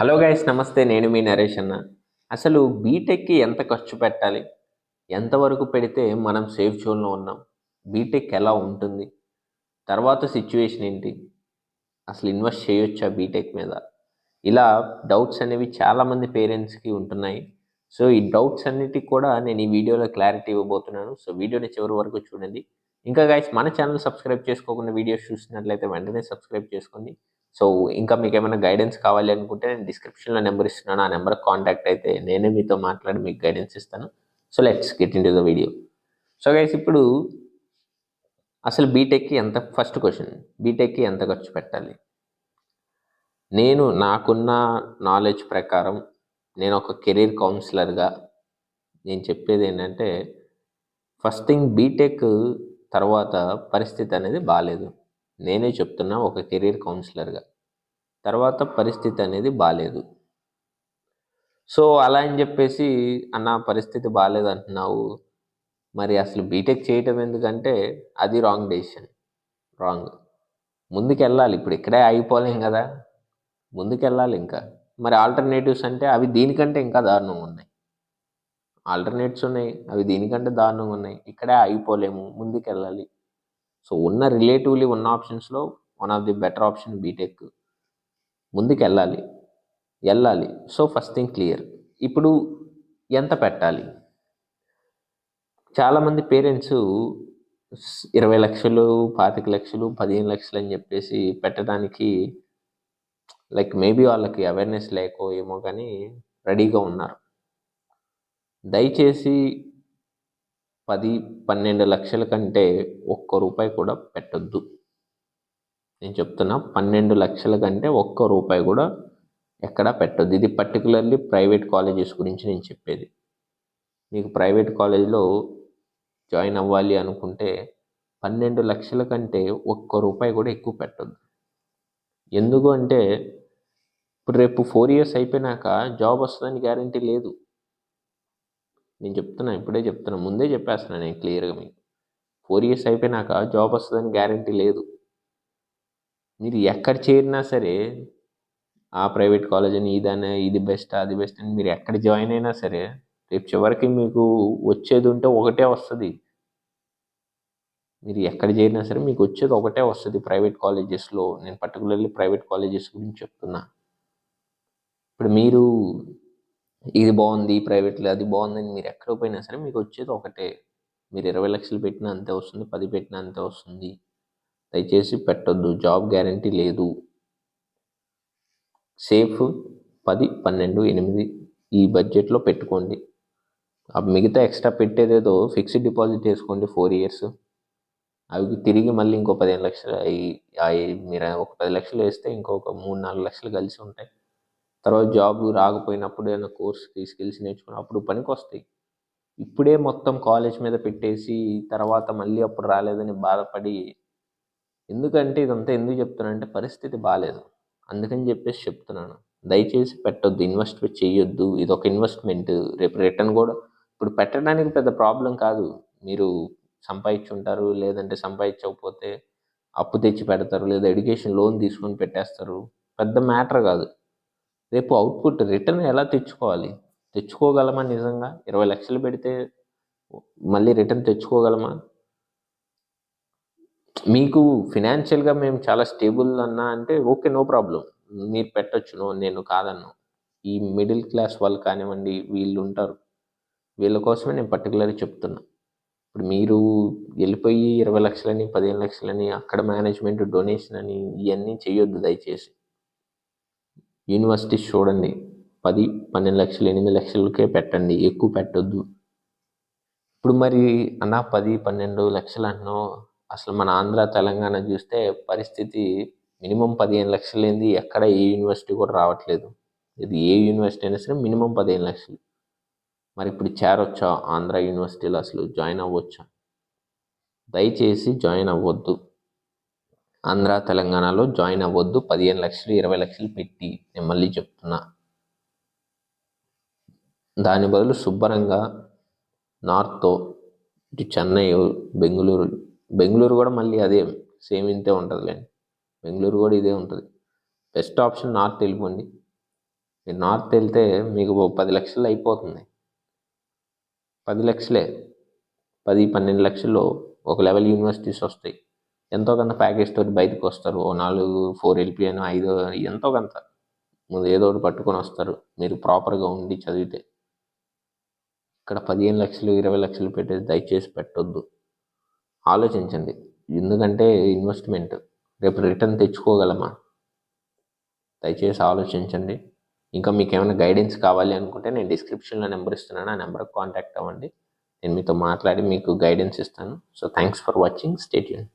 Hello guys, నమస్తే. నేను మీ నరేష్ అన్న. అసలు బీటెక్కి ఎంత ఖర్చు పెట్టాలి? ఎంతవరకు పెడితే మనం సేఫ్ జోన్లో ఉన్నాం? బీటెక్ ఎలా ఉంటుంది? తర్వాత సిచ్యువేషన్ ఏంటి? అసలు ఇన్వెస్ట్ చేయొచ్చా బీటెక్ మీద? ఇలా డౌట్స్ అనేవి చాలామంది పేరెంట్స్కి ఉంటున్నాయి. సో ఈ డౌట్స్ అన్నిటికి కూడా నేను ఈ వీడియోలో క్లారిటీ ఇవ్వబోతున్నాను. సో వీడియోని చివరి వరకు చూడండి. ఇంకా గైస్, మన ఛానల్ సబ్స్క్రైబ్ చేసుకోకుండా వీడియోస్ చూస్తున్నట్లయితే వెంటనే సబ్స్క్రైబ్ చేసుకోండి. సో ఇంకా మీకు ఏమైనా గైడెన్స్ కావాలి అనుకుంటే నేను డిస్క్రిప్షన్లో నెంబర్ ఇస్తున్నాను. ఆ నెంబర్కి కాంటాక్ట్ అయితే నేనే మీతో మాట్లాడి మీకు గైడెన్స్ ఇస్తాను. So let's get in to the video. So guys, ఇప్పుడు అసలు బీటెక్కి ఎంత, ఫస్ట్ క్వశ్చన్, బీటెక్కి ఎంత ఖర్చు పెట్టాలి? నేను నాకున్న నాలెడ్జ్ ప్రకారం, నేను ఒక కెరీర్ కౌన్సిలర్గా నేను చెప్పేది ఏంటంటే, ఫస్ట్ థింగ్, బీటెక్ తర్వాత పరిస్థితి అనేది బాగాలేదు. నేనే చెప్తున్నా ఒక కెరీర్ కౌన్సిలర్గా. తర్వాత పరిస్థితి అనేది బాగాలేదు. సో అలా అని చెప్పేసి, అన్న పరిస్థితి బాగాలేదు అంటున్నావు, మరి అసలు బీటెక్ చేయటం ఎందుకంటే అది రాంగ్ డెసిషన్. రాంగ్. ముందుకెళ్ళాలి. ఇప్పుడు ఇక్కడే ఆగిపోలేం కదా, ముందుకెళ్ళాలి ఇంకా. మరి ఆల్టర్నేటివ్స్ అంటే అవి దీనికంటే ఇంకా దారుణంగా ఉన్నాయి. ఆల్టర్నేటివ్స్ ఉన్నాయి, అవి దీనికంటే దారుణంగా ఉన్నాయి. ఇక్కడే ఆగిపోలేము, ముందుకెళ్ళాలి. సో ఉన్న రిలేటివ్లీ ఉన్న ఆప్షన్స్లో one of the better option B Tech. ముందుకెళ్ళాలి, వెళ్ళాలి. So first thing clear. ఇప్పుడు ఎంత పెట్టాలి? చాలామంది పేరెంట్స్ 20 లక్షలు, 25 లక్షలు, 15 లక్షలు అని చెప్పేసి పెట్టడానికి, లైక్ మేబీ వాళ్ళకి అవేర్నెస్ లేకో ఏమో కానీ రెడీగా ఉన్నారు. దయచేసి 10-12 లక్షల కంటే ఒక్క రూపాయి కూడా పెట్టొద్దు. నేను చెప్తున్నా, 12 లక్షల కంటే ఒక్క రూపాయి కూడా ఎక్కడా పెట్టొద్దు. ఇది పర్టికులర్లీ ప్రైవేట్ కాలేజెస్ గురించి నేను చెప్పేది. మీకు ప్రైవేట్ కాలేజీలో జాయిన్ అవ్వాలి అనుకుంటే 12 లక్షల కంటే ఒక్క రూపాయి కూడా ఎక్కువ పెట్టొద్దు. ఎందుకు అంటే, ఇప్పుడు రేపు 4 ఇయర్స్ అయిపోయినాక జాబ్ వస్తుందని గ్యారంటీ లేదు. నేను చెప్తున్నా, ఇప్పుడే చెప్తున్నా, ముందే చెప్పేస్తున్నా నేను క్లియర్గా. మీకు 4 ఇయర్స్ అయిపోయినాక జాబ్ వస్తుందని గ్యారంటీ లేదు. మీరు ఎక్కడ చేరినా సరే, ఆ ప్రైవేట్ కాలేజ్ అని, ఇదనే, ఇది బెస్ట్, అది బెస్ట్ అని మీరు ఎక్కడ జాయిన్ అయినా సరే, రేపు చివరికి మీకు వచ్చేది ఉంటే ఒకటే వస్తుంది. మీరు ఎక్కడ చేరినా సరే మీకు వచ్చేది ఒకటే వస్తుంది ప్రైవేట్ కాలేజెస్లో. నేను పర్టికులర్లీ ప్రైవేట్ కాలేజెస్ గురించి చెప్తున్నా. ఇప్పుడు మీరు ఇది బాగుంది ప్రైవేట్లో, అది బాగుందని మీరు ఎక్కడ పోయినా సరే మీకు వచ్చేది ఒకటే. మీరు 20 లక్షలు పెట్టినా అంతే వస్తుంది, 10 పెట్టినా అంతే వస్తుంది. దయచేసి పెట్టొద్దు, జాబ్ గ్యారంటీ లేదు. సేఫ్ 10, 12, 8 ఈ బడ్జెట్లో పెట్టుకోండి. ఆ మిగతా ఎక్స్ట్రా పెట్టేదేదో ఫిక్స్డ్ డిపాజిట్ వేసుకోండి 4 ఇయర్స్. అవి తిరిగి మళ్ళీ ఇంకో 15 లక్షలు మీరు ఒక 10 లక్షలు వేస్తే ఇంకొక 3-4 లక్షలు కలిసి ఉంటాయి. తర్వాత జాబ్ రాకపోయినప్పుడు ఏదైనా కోర్స్కి స్కిల్స్ నేర్చుకుని అప్పుడు పనికి వస్తాయి. ఇప్పుడే మొత్తం కాలేజ్ మీద పెట్టేసి తర్వాత మళ్ళీ అప్పుడు రాలేదని బాధపడి, ఎందుకంటే ఇదంతా ఎందుకు చెప్తున్నానంటే పరిస్థితి బాగాలేదు అందుకని చెప్పేసి చెప్తున్నాను. దయచేసి పెట్టొద్దు, ఇన్వెస్ట్ చేయొద్దు. ఇది ఒక ఇన్వెస్ట్మెంట్. రేపు రిటర్న్ కూడా, ఇప్పుడు పెట్టడానికి పెద్ద ప్రాబ్లం కాదు. మీరు సంపాదించుంటారు, లేదంటే సంపాదించకపోతే అప్పు తెచ్చి పెడతారు, లేదా ఎడ్యుకేషన్ లోన్ తీసుకొని పెట్టేస్తారు. పెద్ద మ్యాటర్ కాదు. రేపు అవుట్పుట్ రిటర్న్ ఎలా తెచ్చుకోగలమా? నిజంగా 20 లక్షలు పెడితే మళ్ళీ రిటర్న్ తెచ్చుకోగలమా? మీకు ఫినాన్షియల్గా మేము చాలా స్టేబుల్ అన్నా అంటే ఓకే, నో ప్రాబ్లం, మీరు పెట్టొచ్చు, నేను కాదన్ను. ఈ మిడిల్ క్లాస్ వాళ్ళు కానివ్వండి, వీళ్ళు ఉంటారు, వీళ్ళ కోసమే నేను పర్టికులర్గా చెప్తున్నా. ఇప్పుడు మీరు వెళ్ళిపోయి 20 లక్షలని, 15 లక్షలని, అక్కడ మేనేజ్మెంట్ డొనేషన్ అని ఇవన్నీ చేయొద్దు దయచేసి. యూనివర్సిటీస్ చూడండి, 10, 12 లక్షలు, 8 లక్షలకే పెట్టండి, ఎక్కువ పెట్టొద్దు. ఇప్పుడు మరి అన్న 10, 12 లక్షలు అంటున్నావు, అసలు మన ఆంధ్ర తెలంగాణ చూస్తే పరిస్థితి మినిమం 15 లక్షలు ఏంది, ఎక్కడ ఏ యూనివర్సిటీ కూడా రావట్లేదు. ఇది ఏ యూనివర్సిటీ అయినా సరే మినిమం 15 లక్షలు. మరి ఇప్పుడు చేరొచ్చా ఆంధ్ర యూనివర్సిటీలో? అసలు జాయిన్ అవ్వచ్చా? దయచేసి జాయిన్ అవ్వద్దు. ఆంధ్ర తెలంగాణలో జాయిన్ అవ్వద్దు 15 లక్షలు, 20 లక్షలు పెట్టి. నేను మళ్ళీ చెప్తున్నా, దాని బదులు శుభ్రంగా నార్త్, ఇటు చెన్నై, బెంగళూరు కూడా మళ్ళీ అదే సేమ్ ఇంతే ఉంటుందిలేండి. బెంగళూరు కూడా ఇదే ఉంటుంది. బెస్ట్ ఆప్షన్ నార్త్ వెళ్ళిపోండి. మీరు నార్త్ వెళ్తే మీకు 10 లక్షలు అయిపోతుంది. 10 లక్షలే, 10-12 లక్షల్లో ఒక లెవెల్ యూనివర్సిటీస్ వస్తాయి. ఎంతో కొంత ప్యాకేజ్ తోటి బయటకు వస్తారు. ఓ 4 LPA 5 ఎంతో కొంత ముందు ఏదో ఒకటి పట్టుకొని వస్తారు మీరు ప్రాపర్గా ఉండి చదివితే. ఇక్కడ 15 లక్షలు 20 లక్షలు పెట్టేసి దయచేసి పెట్టొద్దు. ఆలోచించండి, ఎందుకంటే ఇన్వెస్ట్మెంట్ రేపు రిటర్న్ తెచ్చుకోగలమా? దయచేసి ఆలోచించండి. ఇంకా మీకు ఏమైనా గైడెన్స్ కావాలి అనుకుంటే నేను డిస్క్రిప్షన్లో నెంబర్ ఇస్తున్నాను, ఆ నెంబర్కి కాంటాక్ట్ అవ్వండి. నేను మీతో మాట్లాడి మీకు గైడెన్స్ ఇస్తాను. So thanks for watching, stay tune.